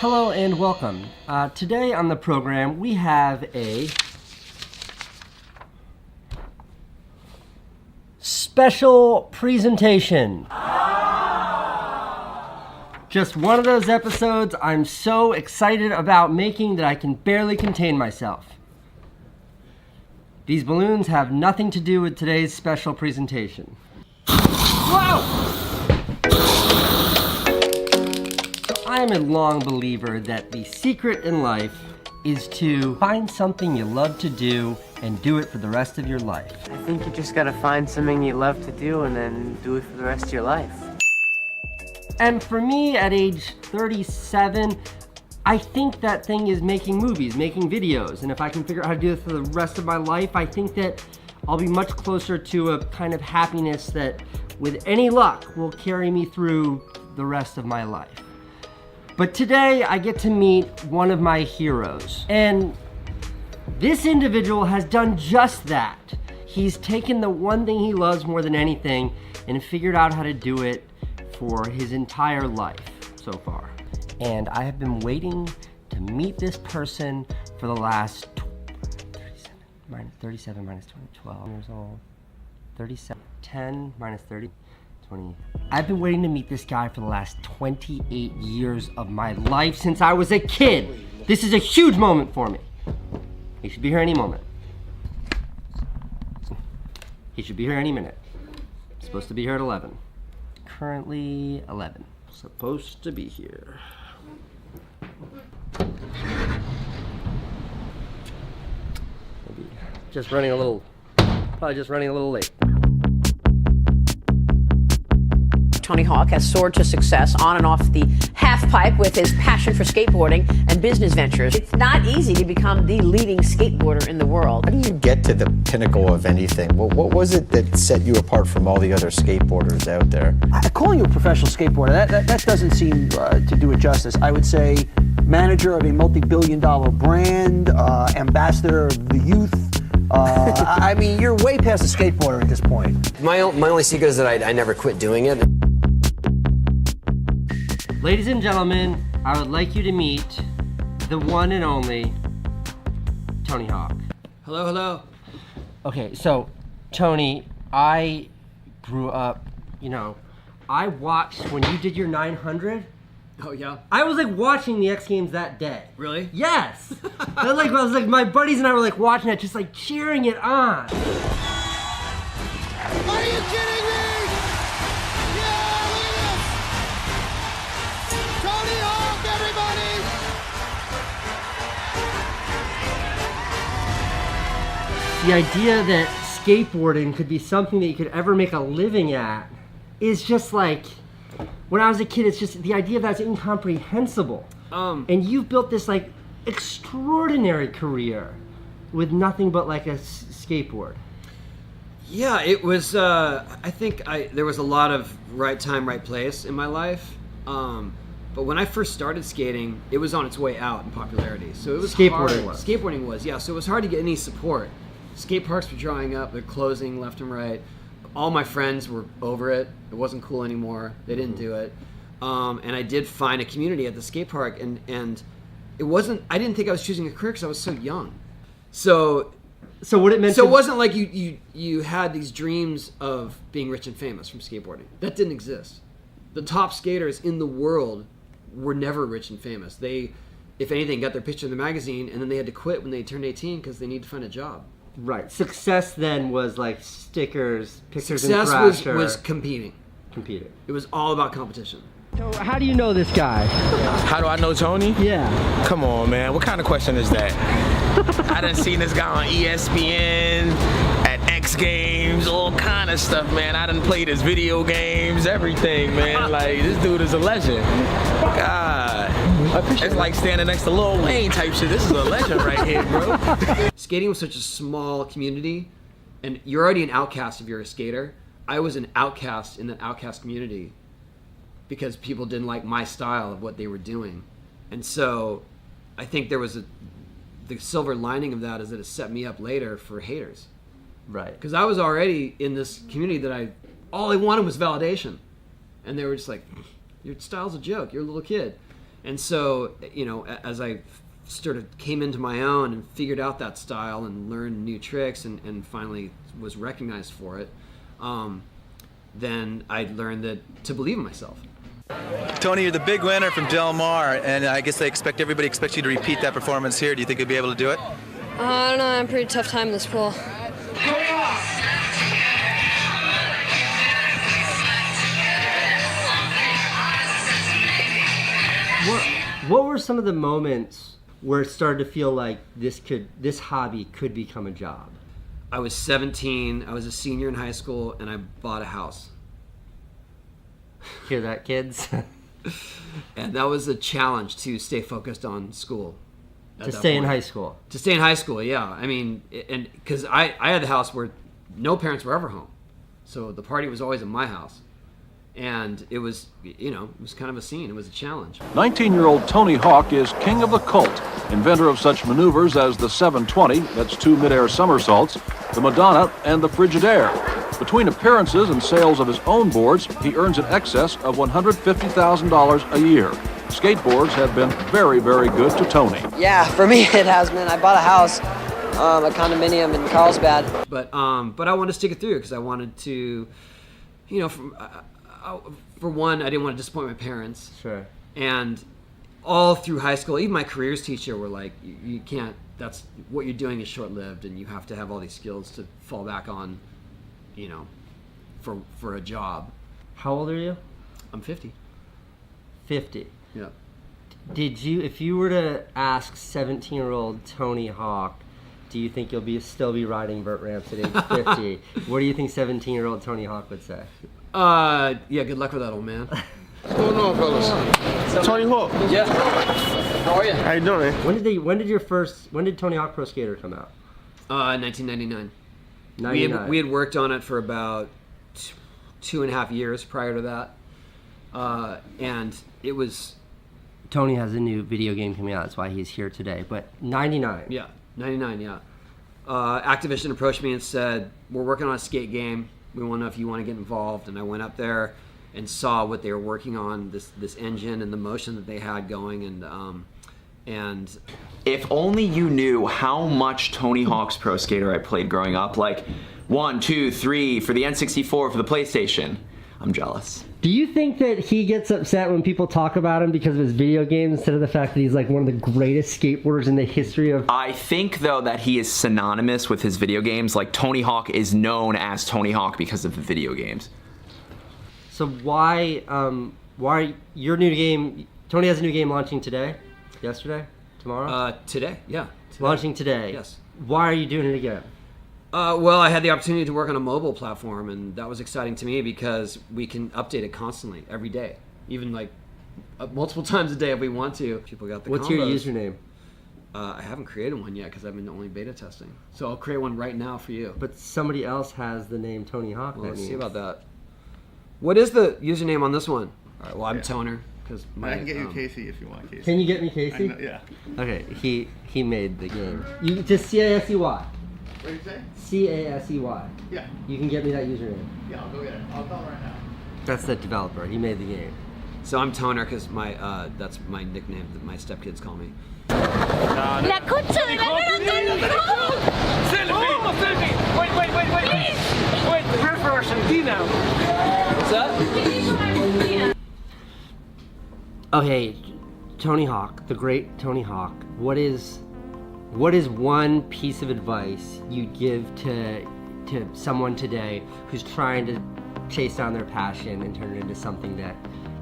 Hello and welcome. Today on the program we have a special presentation. Just one of those episodes I'm so excited about making that I can barely contain myself. These balloons have nothing to do with today's special presentation. Whoa! I'm a long believer that the secret in life is to find something you love to do and do it for the rest of your life. I think you just gotta find something you love to do and then do it for the rest of your life. And for me, at age 37, I think that thing is making movies, making videos. And if I can figure out how to do it for the rest of my life, I think that I'll be much closer to a kind of happiness that, with any luck, will carry me through the rest of my life. But today, I get to meet one of my heroes. And this individual has done just that. He's taken the one thing he loves more than anything and figured out how to do it for his entire life so far. And I have been waiting to meet this person for the last 37 minus 20, 12 years old, 37, 10 minus 30, 20. I've been waiting to meet this guy for the last 28 years of my life since I was a kid. This is a huge moment for me. He should be here any moment. He should be here any minute. Supposed to be here at 11. Currently 11. Supposed to be here. Maybe just running a little, probably just running a little late. Tony Hawk has soared to success on and off the half pipe with his passion for skateboarding and business ventures. It's not easy to become the leading skateboarder in the world. How do you get to the pinnacle of anything? What was it that set you apart from all the other skateboarders out there? Calling you a professional skateboarder, that doesn't seem to do it justice. I would say manager of a multi-billion-dollar brand, ambassador of the youth. I mean, you're way past a skateboarder at this point. My only secret is that I never quit doing it. Ladies and gentlemen, I would like you to meet the one and only Tony Hawk. Hello, hello. Okay, so Tony, I grew up, I watched when you did your 900. Oh yeah? I was like watching the X Games that day. Really? Yes. I was like my buddies and I were like watching it, just like cheering it on. Are you kidding me? Yeah, look at this! Tony Hawk, everybody! The idea that skateboarding could be something that you could ever make a living at is just like, when I was a kid, it's just, the idea of that's incomprehensible. And you've built this like extraordinary career with nothing but like a skateboard. Yeah, it was, I think there was a lot of right time, right place in my life. But when I first started skating, it was on its way out in popularity. So it was Skateboarding hard. was. Skateboarding was, yeah. So it was hard to get any support. Skate parks were drying up, they're closing left and right. All my friends were over it. It wasn't cool anymore. They didn't do it. And I did find a community at the skate park, and it wasn't, I didn't think I was choosing a career because I was so young. So what it meant it wasn't like you had these dreams of being rich and famous from skateboarding. That didn't exist. The top skaters in the world were never rich and famous. They, if anything, got their picture in the magazine, and then they had to quit when they turned 18 because they needed to find a job. Right. Success then was like stickers, pictures in Success Thrasher. was competing. Competing. It was all about competition. So how do you know this guy? How do I know Tony? Yeah. Come on, man. What kind of question is that? I done seen this guy on ESPN, at X Games, all kind of stuff, man. I done played his video games, everything, man. Like, this dude is a legend. God. It's like standing next to Lil Wayne type shit. This is a legend right here, bro. Skating was such a small community, and you're already an outcast if you're a skater. I was an outcast in that outcast community because people didn't like my style of what they were doing. And so I think there was the silver lining of that is that it set me up later for haters. Right. Because I was already in this community that all I wanted was validation. And they were just like, your style's a joke, you're a little kid. And so, you know, as I came into my own and figured out that style and learned new tricks and finally was recognized for it, then I learned to believe in myself. Tony, you're the big winner from Del Mar, and I guess everybody expects you to repeat that performance here. Do you think you'll be able to do it? I don't know. I have a pretty tough time in this pool. What were some of the moments where it started to feel like this hobby could become a job? I was 17, I was a senior in high school, and I bought a house. Hear that, kids? And that was a challenge to stay focused on school. To stay in high school? To stay in high school, yeah. I mean, and because I had the house where no parents were ever home. So the party was always in my house. And it was, you know, it was kind of a scene. It was a challenge. 19-year-old Tony Hawk is king of the cult, inventor of such maneuvers as the 720, that's 2 midair somersaults, the Madonna, and the Frigidaire. Between appearances and sales of his own boards, he earns in excess of $150,000 a year. Skateboards have been very, very good to Tony. Yeah, for me it has been. I bought a house, a condominium in Carlsbad. But I wanted to stick it through because I wanted to, you know, for one, I didn't want to disappoint my parents. Sure. And all through high school, even my careers teacher were like, you can't, that's, what you're doing is short-lived and you have to have all these skills to fall back on, you know, for a job. How old are you? I'm 50. 50. Yeah. Did you, if you were to ask 17-year-old Tony Hawk, do you think you'll still be riding vert ramps at age 50? What do you think 17-year-old Tony Hawk would say? Yeah, good luck with that, old man. What's going on, fellas? Tony Hawk. Yeah. How are you? How you doing, man? When did Tony Hawk Pro Skater come out? 1999. 99. We had worked on it for about 2.5 years prior to that. And it was... Tony has a new video game coming out, that's why he's here today. But 99. Yeah, 99, yeah. Activision approached me and said, we're working on a skate game. We want to know if you want to get involved. And I went up there and saw what they were working on, this engine and the motion that they had going. And if only you knew how much Tony Hawk's Pro Skater I played growing up, like 1, 2, 3 for the N64 for the PlayStation. I'm jealous. Do you think that he gets upset when people talk about him because of his video games instead of the fact that he's like one of the greatest skateboarders in the history of... I think, though, that he is synonymous with his video games. Like, Tony Hawk is known as Tony Hawk because of the video games. So why your new game... Tony has a new game launching today? Yesterday? Tomorrow? Today, yeah. Today. Launching today? Yes. Why are you doing it again? Well, I had the opportunity to work on a mobile platform, and that was exciting to me because we can update it constantly, every day, even like multiple times a day if we want to. People got the What's combos. your username? I haven't created one yet because I've been only beta testing. So I'll create one right now for you. But somebody else has the name Tony Hawk. Well, let's see about that. What is the username on this one? All right, well, I'm Toner. I can get you Casey if you want Casey. Can you get me Casey? Yeah. Okay, he made the game. You just C-A-S-E-Y. What did you say? C-A-S-E-Y. Yeah. You can get me that username. Yeah, I'll go get it. I'll tell him right now. That's the developer. He made the game. So I'm Toner because that's my nickname that my stepkids call me. La concha de la Wait, we're from Argentina. What's that? Okay, Tony Hawk, the great Tony Hawk. What is one piece of advice you'd give to someone today who's trying to chase down their passion and turn it into something that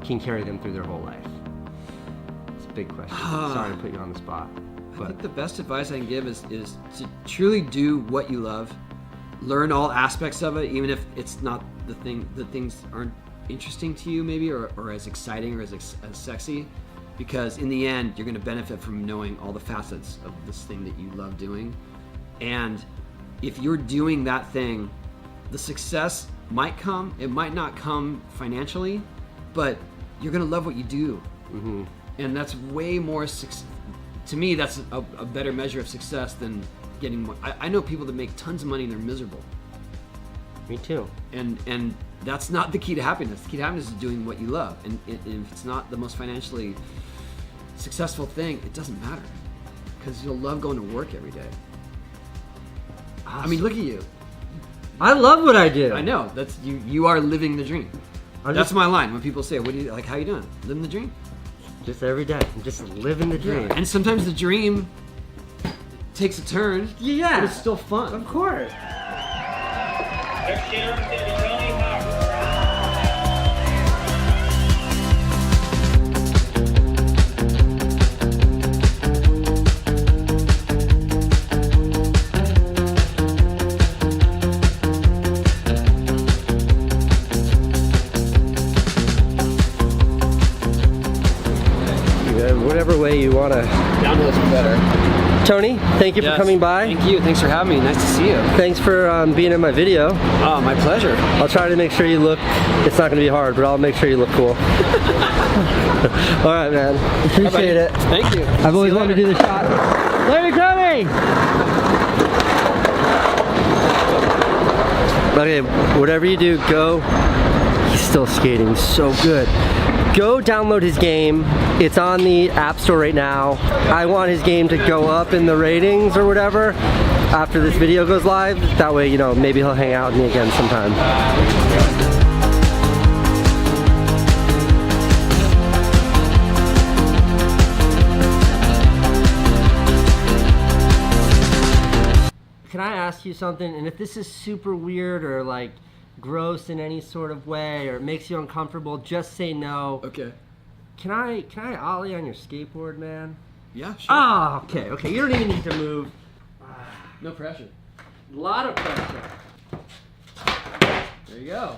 can carry them through their whole life? It's a big question. Sorry to put you on the spot. I think the best advice I can give is to truly do what you love. Learn all aspects of it, even if it's not the things aren't interesting to you maybe, or as exciting or as sexy. Because in the end, you're going to benefit from knowing all the facets of this thing that you love doing. And if you're doing that thing, the success might come. It might not come financially, but you're going to love what you do. Mm-hmm. And that's way more, to me, that's a better measure of success than getting more. I know people that make tons of money and they're miserable. Me too. And that's not the key to happiness. The key to happiness is doing what you love. And if it's not the most financially successful thing, it doesn't matter because you'll love going to work every day. I mean, look at you. I love what I do. I know. That's you. You are living the dream. That's my line when people say, "What do you like? How you doing? Living the dream." Just every day. I'm just living the dream. Yeah. And sometimes the dream takes a turn. Yeah. But it's still fun. Of course. Whatever way you want to. Downhill's better. Tony, thank you for coming by. Thank you. Thanks for having me. Nice to see you. Thanks for being in my video. Oh, my pleasure. I'll try to make sure you look. It's not going to be hard, but I'll make sure you look cool. All right, man. Appreciate it. Thank you. I've always wanted to do the shot. Larry Tony! Okay, whatever you do, go. He's still skating so good. Go download his game. It's on the App Store right now. I want his game to go up in the ratings or whatever after this video goes live. That way, you know, maybe he'll hang out with me again sometime. Can I ask you something? And if this is super weird or like gross in any sort of way or it makes you uncomfortable, just say no. Okay. Can I ollie on your skateboard, man? Yeah, sure. Oh, okay. You don't even need to move. No pressure. A lot of pressure. There you go.